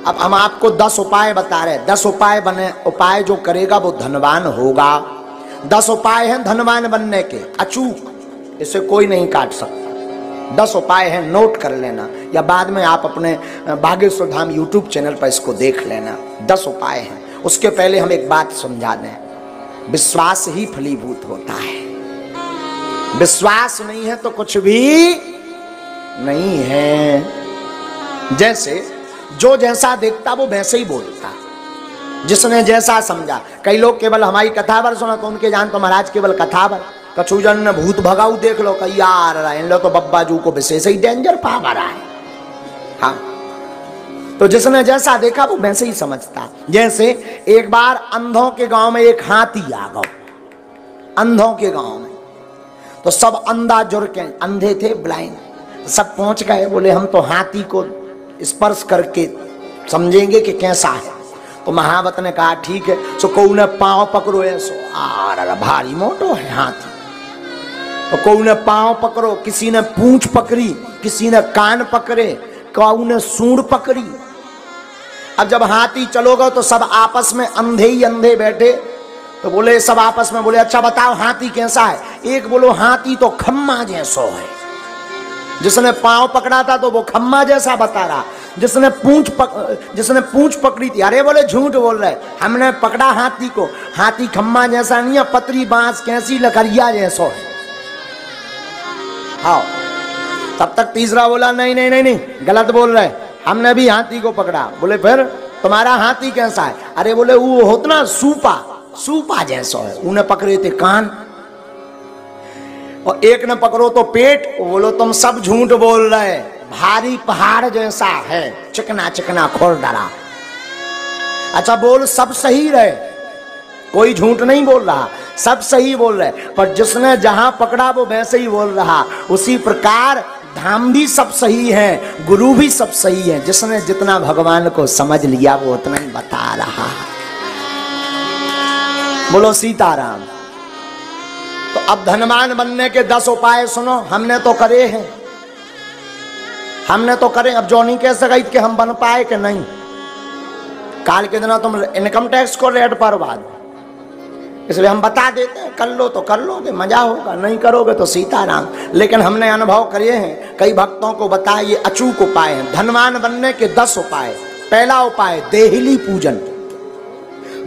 अब हम आपको 10 उपाय बता रहे हैं। 10 उपाय बने, उपाय जो करेगा वो धनवान होगा। 10 उपाय हैं धनवान बनने के, अचूक, इसे कोई नहीं काट सकता। 10 उपाय हैं, नोट कर लेना, या बाद में आप अपने बागेश्वर धाम यूट्यूब चैनल पर इसको देख लेना। 10 उपाय हैं। उसके पहले हम एक बात समझा दें, विश्वास ही फलीभूत होता है। विश्वास नहीं है तो कुछ भी नहीं है। जैसे जो जैसा देखता वो वैसे ही बोलता, जिसने जैसा समझा। कई लोग केवल हमारी कथावर सुना तो उनके जान तो महाराज केवल कथावर, कछुजन ने भूत भगाऊ देख लो, कही यार इन लो तो बब्बा जू को विशेष ही डेंजर पावर है। हाँ, तो जिसने जैसा देखा वो वैसे ही समझता। जैसे एक बार अंधों के गांव में एक हाथी आ गया, अंधों के गांव में, तो सब अंधा जुड़ के, अंधे थे ब्लाइंड, सब पहुंच गए, बोले हम तो हाथी को स्पर्श करके समझेंगे कि कैसा है। तो महावत ने कहा ठीक है, सो कऊ ने पांव पकड़ो, ऐसो आ भारी मोटो है हाथी, तो कऊ ने पांव पकड़ो, किसी ने पूंछ पकड़ी, किसी ने कान पकड़े, कऊ ने सूंड पकड़ी। अब जब हाथी चलोगा तो सब आपस में अंधे ही अंधे बैठे, तो बोले सब आपस में बोले अच्छा बताओ हाथी कैसा है। एक बोलो हाथी तो खम्मा जैसो है, जिसने पांव पकड़ा था तो वो खम्मा जैसा बता रहा, जिसने पूंछ पकड़ी थी, अरे बोले झूठ बोल रहे, हमने पकड़ा हाथी को, हाथी खम्मा जैसा नहीं है, पतरी बांस कैसी लकड़िया जैसो है। हाँ, तब तक तीसरा बोला नहीं नहीं नहीं नहीं, गलत बोल रहे, हमने भी हाथी को पकड़ा। बोले फिर तुम्हारा हाथी कैसा है? अरे बोले वो होता ना सूपा जैसा है। उन्हें पकड़े थे कान, और एक ने पकड़ो तो पेट, बोलो तुम सब झूठ बोल रहे, भारी पहाड़ जैसा है, चिकना चिकना खुरदरा। अच्छा बोल सब सही रहे, कोई झूठ नहीं बोल रहा, सब सही बोल रहे, पर जिसने जहां पकड़ा वो वैसे ही बोल रहा। उसी प्रकार धाम भी सब सही है, गुरु भी सब सही है, जिसने जितना भगवान को समझ लिया वो उतना ही बता रहा। बोलो सीताराम। तो अब धनवान बनने के 10 उपाय सुनो, हमने तो करे हैं, हमने तो करे। अब जो नहीं कह सका कि हम बन पाए कि नहीं। काल के दिन तुम इनकम टैक्स को रेट पर बाद, इसलिए हम बता देते हैं, कर लो तो कर लोगे, मजा होगा, नहीं करोगे तो सीताराम। लेकिन हमने अनुभव करे हैं, कई भक्तों को बताए, ये अचूक उपाय हैं धनवान बनने के 10 उपाय। पहला उपाय देहली पूजन।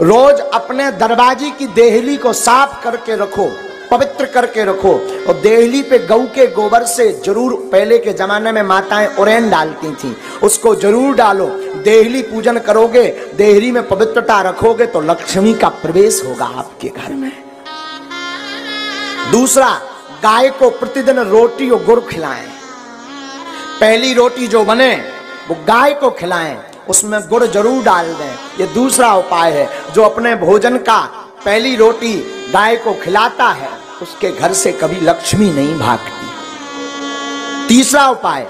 रोज अपने दरवाजे की देहली को साफ करके रखो, पवित्र करके रखो, और देहली पे गऊ के गोबर से जरूर, पहले के जमाने में माताएं उरेन डालती थी, उसको जरूर डालो। देहली पूजन करोगे, देहली में पवित्रता रखोगे तो लक्ष्मी का प्रवेश होगा आपके घर में। दूसरा, गाय को प्रतिदिन रोटी और गुड़ खिलाएं। पहली रोटी जो बने वो गाय को खिलाएं, उसमें गुड़ जरूर डाल दें। ये दूसरा उपाय है। जो अपने भोजन का पहली रोटी गाय को खिलाता है उसके घर से कभी लक्ष्मी नहीं भागती। तीसरा उपाय,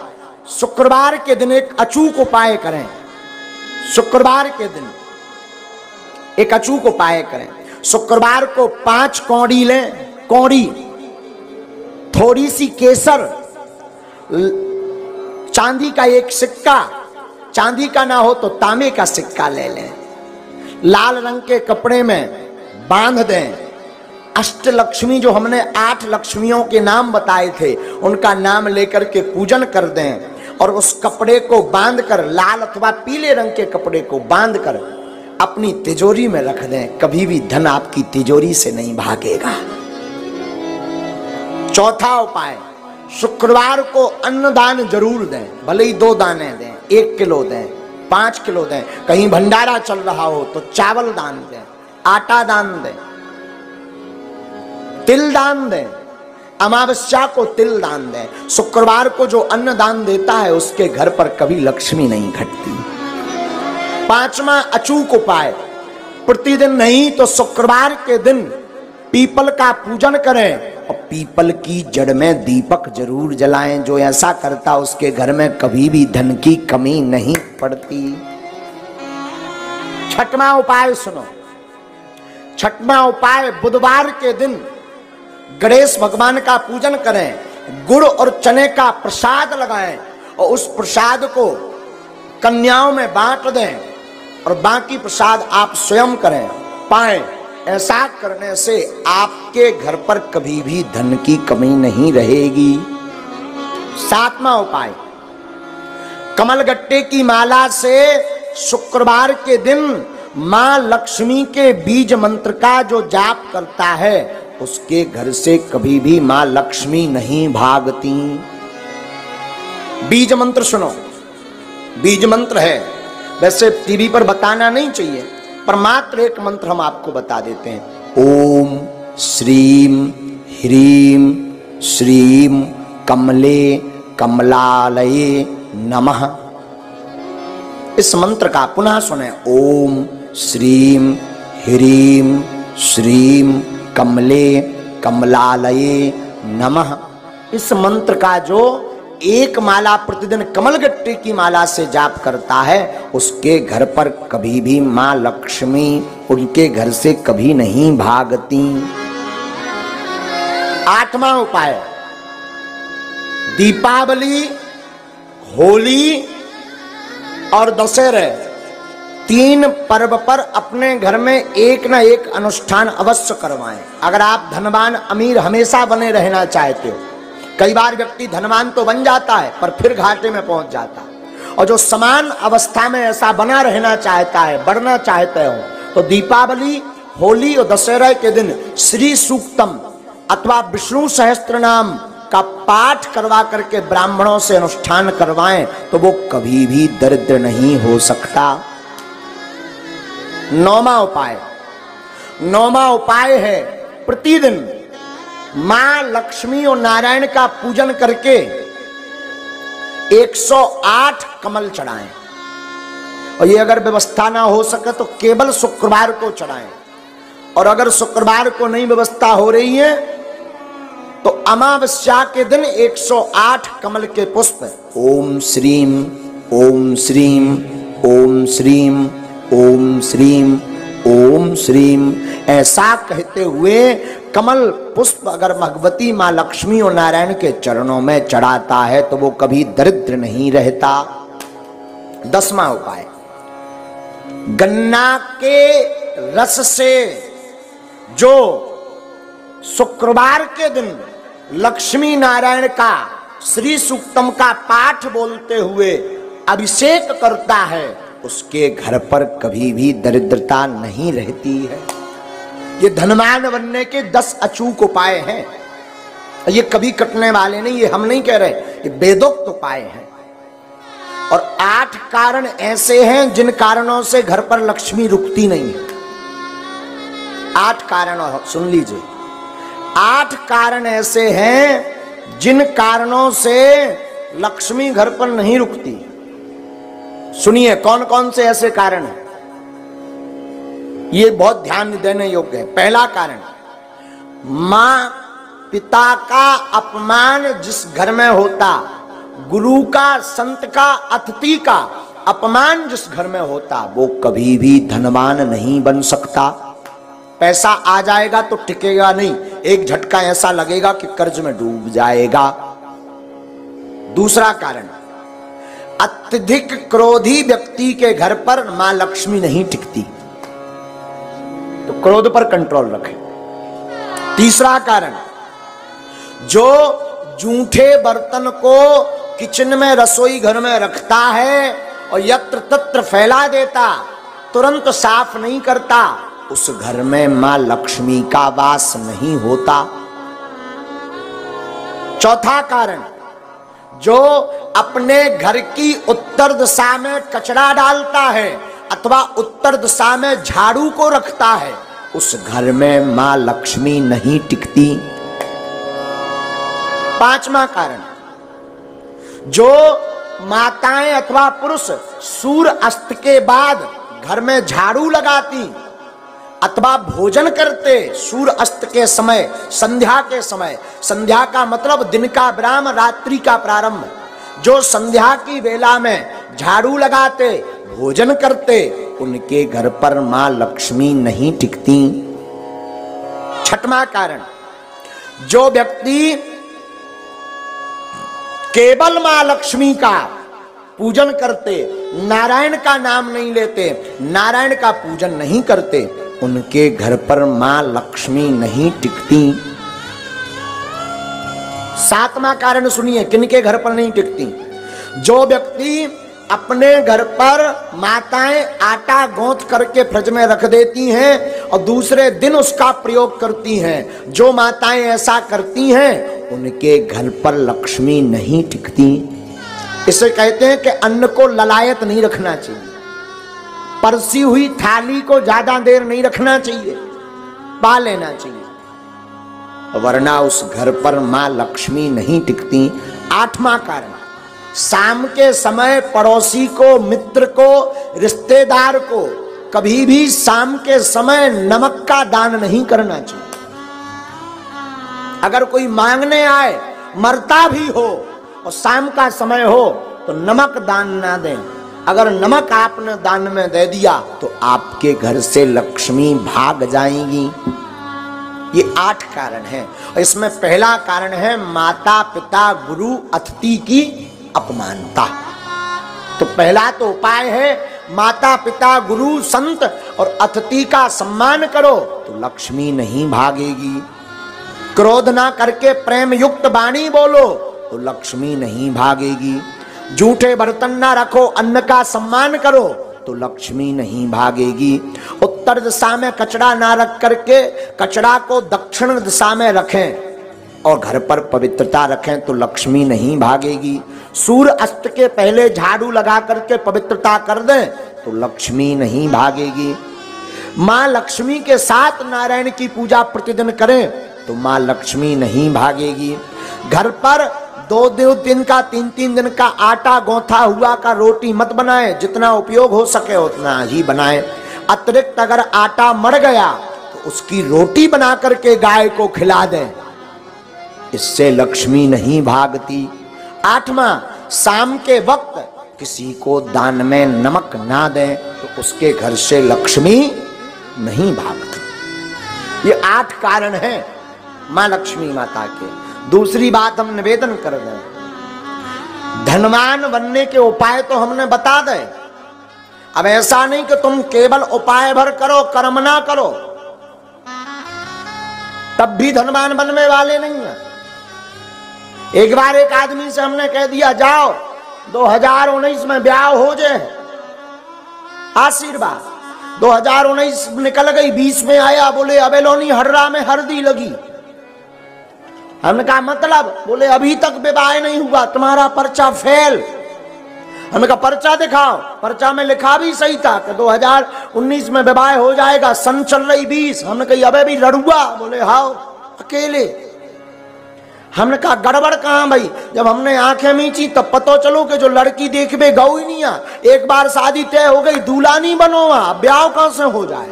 शुक्रवार के दिन एक अचूक उपाय करें। शुक्रवार के दिन एक अचूक उपाय करें। शुक्रवार को 5 कौड़ी लें, कौड़ी, थोड़ी सी केसर, चांदी का एक सिक्का, चांदी का ना हो तो तांबे का सिक्का ले लें, लाल रंग के कपड़े में बांध दें। अष्टलक्ष्मी, जो हमने 8 लक्ष्मियों के नाम बताए थे, उनका नाम लेकर के पूजन कर दें, और उस कपड़े को बांधकर, लाल अथवा पीले रंग के कपड़े को बांधकर अपनी तिजोरी में रख दें। कभी भी धन आपकी तिजोरी से नहीं भागेगा। चौथा उपाय, शुक्रवार को अन्नदान जरूर दें, भले ही 2 दाने दें, 1 किलो दें, 5 किलो दें। कहीं भंडारा चल रहा हो तो चावल दान दें, आटा दान दें, तिल दान दें, अमावस्या को तिल दान दें। शुक्रवार को जो अन्न दान देता है उसके घर पर कभी लक्ष्मी नहीं घटती। 5वां अचूक उपाय, प्रतिदिन नहीं तो शुक्रवार के दिन पीपल का पूजन करें, और पीपल की जड़ में दीपक जरूर जलाएं। जो ऐसा करता उसके घर में कभी भी धन की कमी नहीं पड़ती। 6वां उपाय सुनो। 6वां उपाय, बुधवार के दिन गणेश भगवान का पूजन करें, गुड़ और चने का प्रसाद लगाएं, और उस प्रसाद को कन्याओं में बांट दें और बाकी प्रसाद आप स्वयं करें पाएं। ऐसा करने से आपके घर पर कभी भी धन की कमी नहीं रहेगी। 7वां उपाय, कमलगट्टे की माला से शुक्रवार के दिन मां लक्ष्मी के बीज मंत्र का जो जाप करता है उसके घर से कभी भी मां लक्ष्मी नहीं भागती। बीज मंत्र सुनो, बीज मंत्र है, वैसे टीवी पर बताना नहीं चाहिए, पर मात्र एक मंत्र हम आपको बता देते हैं। ओम श्रीम ह्रीम श्रीम कमले कमलालये नमः। इस मंत्र का पुनः सुने। ओम श्रीम ह्रीम श्रीम कमले कमलालये नमः। इस मंत्र का जो एक माला प्रतिदिन कमलगट्टे की माला से जाप करता है उसके घर पर कभी भी मां लक्ष्मी उनके घर से कभी नहीं भागती। 8वां उपाय, दीपावली, होली और दशहरे 3 पर्व पर अपने घर में एक ना एक अनुष्ठान अवश्य करवाएं। अगर आप धनवान अमीर हमेशा बने रहना चाहते हो, कई बार व्यक्ति धनवान तो बन जाता है पर फिर घाटे में पहुंच जाता है, और जो समान अवस्था में ऐसा बना रहना चाहता है, बढ़ना चाहते हो, तो दीपावली, होली और दशहरा के दिन श्री सूक्तम अथवा विष्णु सहस्त्र नाम का पाठ करवा करके ब्राह्मणों से अनुष्ठान करवाएं तो वो कभी भी दरिद्र नहीं हो सकता। 9वां उपाय, 9वां उपाय है प्रतिदिन मां लक्ष्मी और नारायण का पूजन करके 108 कमल चढ़ाएं, और ये अगर व्यवस्था ना हो सके तो केवल शुक्रवार को चढ़ाएं, और अगर शुक्रवार को नहीं व्यवस्था हो रही है तो अमावस्या के दिन 108 कमल के पुष्प ओम श्रीम ओम श्रीम ओम श्रीम ओम श्रीम ओम श्रीम ऐसा कहते हुए कमल पुष्प अगर भगवती मां लक्ष्मी और नारायण के चरणों में चढ़ाता है तो वो कभी दरिद्र नहीं रहता। 10वां उपाय, गन्ना के रस से जो शुक्रवार के दिन लक्ष्मी नारायण का श्री सूक्तम का पाठ बोलते हुए अभिषेक करता है उसके घर पर कभी भी दरिद्रता नहीं रहती है। ये धनवान बनने के 10 अचूक उपाय हैं, ये कभी कटने वाले नहीं, ये हम नहीं कह रहे, ये वेदोक्त उपाय हैं। और 8 कारण ऐसे हैं जिन कारणों से घर पर लक्ष्मी रुकती नहीं है। 8 कारण, और सुन लीजिए, 8 कारण ऐसे हैं जिन कारणों से लक्ष्मी घर पर नहीं रुकती। सुनिए कौन कौन से ऐसे कारण हैं, ये बहुत ध्यान देने योग्य है। पहला कारण, मां पिता का अपमान जिस घर में होता, गुरु का, संत का, अतिथि का अपमान जिस घर में होता, वो कभी भी धनवान नहीं बन सकता। पैसा आ जाएगा तो टिकेगा नहीं, एक झटका ऐसा लगेगा कि कर्ज में डूब जाएगा। दूसरा कारण, अत्यधिक क्रोधी व्यक्ति के घर पर मां लक्ष्मी नहीं टिकती, तो क्रोध पर कंट्रोल रखें। तीसरा कारण, जो जूठे बर्तन को किचन में, रसोई घर में रखता है और यत्र तत्र फैला देता, तुरंत साफ नहीं करता, उस घर में मां लक्ष्मी का वास नहीं होता। चौथा कारण, जो अपने घर की उत्तर दिशा में कचरा डालता है अथवा उत्तर दिशा में झाड़ू को रखता है, उस घर में मां लक्ष्मी नहीं टिकती। 5वां कारण, जो माताएं अथवा पुरुष सूर्य अस्त के बाद घर में झाड़ू लगाती अथवा भोजन करते सूर्य अस्त के समय, संध्या के समय, संध्या का मतलब दिन का विराम, रात्रि का प्रारंभ, जो संध्या की वेला में झाड़ू लगाते, भोजन करते, उनके घर पर मां लक्ष्मी नहीं टिकती। 6वां कारण, जो व्यक्ति केवल मां लक्ष्मी का पूजन करते, नारायण का नाम नहीं लेते, नारायण का पूजन नहीं करते, उनके घर पर मां लक्ष्मी नहीं टिकती। सातवां कारण सुनिए, किनके घर पर नहीं टिकती? जो व्यक्ति अपने घर पर माताएं आटा गूंथ करके फ्रिज में रख देती हैं और दूसरे दिन उसका प्रयोग करती हैं, जो माताएं ऐसा करती हैं उनके घर पर लक्ष्मी नहीं टिकती। इसे कहते हैं कि अन्न को ललायत नहीं रखना चाहिए, परसी हुई थाली को ज्यादा देर नहीं रखना चाहिए, पा लेना चाहिए, वरना उस घर पर मां लक्ष्मी नहीं टिकती। आठवां कारण, शाम के समय पड़ोसी को, मित्र को, रिश्तेदार को कभी भी शाम के समय नमक का दान नहीं करना चाहिए। अगर कोई मांगने आए, मरता भी हो और शाम का समय हो तो नमक दान ना दें। अगर नमक आपने दान में दे दिया तो आपके घर से लक्ष्मी भाग जाएंगी। ये 8 कारण हैं और इसमें पहला कारण है माता पिता गुरु अतिथि की अपमानता। तो पहला तो उपाय है माता पिता गुरु संत और अतिथि का सम्मान करो तो लक्ष्मी नहीं भागेगी। क्रोध ना करके प्रेम युक्त वाणी बोलो तो लक्ष्मी नहीं भागेगी। झूठे बर्तन ना रखो, अन्न का सम्मान करो तो लक्ष्मी नहीं भागेगी। उत्तर दिशा में कचरा ना रख करके कचरा को दक्षिण दिशा में रखें और घर पर पवित्रता रखें तो लक्ष्मी नहीं भागेगी। सूर्य अस्त के पहले झाड़ू लगा करके पवित्रता कर दें तो लक्ष्मी नहीं भागेगी। मां लक्ष्मी के साथ नारायण की पूजा प्रतिदिन करें तो मां लक्ष्मी नहीं भागेगी। घर पर 2 दिन का 3 दिन का आटा गौथा हुआ का रोटी मत बनाएं, जितना उपयोग हो सके उतना ही बनाएं। अतिरिक्त अगर आटा मर गया तो उसकी रोटी बना करके गाय को खिला दें, इससे लक्ष्मी नहीं भागती। 8वां, शाम के वक्त किसी को दान में नमक ना दें तो उसके घर से लक्ष्मी नहीं भागती। ये 8 कारण हैं मां लक्ष्मी माता के। दूसरी बात हम निवेदन कर दें, धनवान बनने के उपाय तो हमने बता दे। अब ऐसा नहीं कि तुम केवल उपाय भर करो, कर्म ना करो, तब भी धनवान बनने वाले नहीं है। एक बार एक आदमी से हमने कह दिया जाओ 2019 में ब्याह हो जाए, आशीर्वाद। 2019 निकल गई, 20 में आया, बोले अबेलोनी हर्रा में हरदी लगी। हमने कहा मतलब? बोले अभी तक विवाह नहीं हुआ, तुम्हारा पर्चा फेल। हमने कहा पर्चा दिखाओ। पर्चा में लिखा भी सही था कि 2019 में विवाह हो जाएगा, सन चल रही 20। हमने कहा अबे भी लड़ुआ? बोले हाँ अकेले। हमने कहा गड़बड़ कहाँ भाई? जब हमने आंखें मीची तब पता चलो कि जो लड़की देखबे गौ ही नहीं आ। एक बार शादी तय हो गई, दूल्हा नहीं बनो, ब्याह कहां से हो जाए?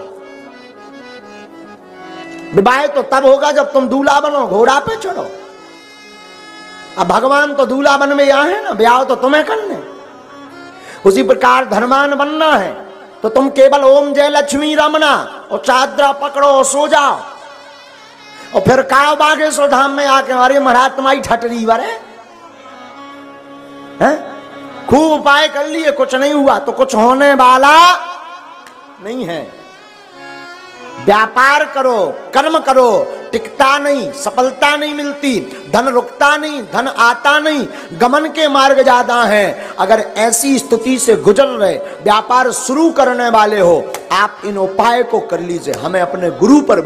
विवाह तो तब होगा जब तुम दूल्हा बनो, घोड़ा पे चढ़ो। अब भगवान तो दूल्हा बन में यहाँ है ना, ब्याह तो तुम्हें करने। उसी प्रकार धनवान बनना है तो तुम केवल ओम जय लक्ष्मी रमना और चादरा पकड़ो और सो जाओ और फिर काव बागेश्वर धाम में आके अरे महाराज तुम्हारी ठटरी वरे हैं। खूब उपाय कर लिए, कुछ नहीं हुआ तो कुछ होने वाला नहीं है। व्यापार करो, कर्म करो, टिकता नहीं, सफलता नहीं मिलती, धन रुकता नहीं, धन आता नहीं, गमन के मार्ग ज्यादा हैं। अगर ऐसी स्थिति से गुजर रहे, व्यापार शुरू करने वाले हो, आप इन उपाय को कर लीजिए। हमें अपने गुरु पर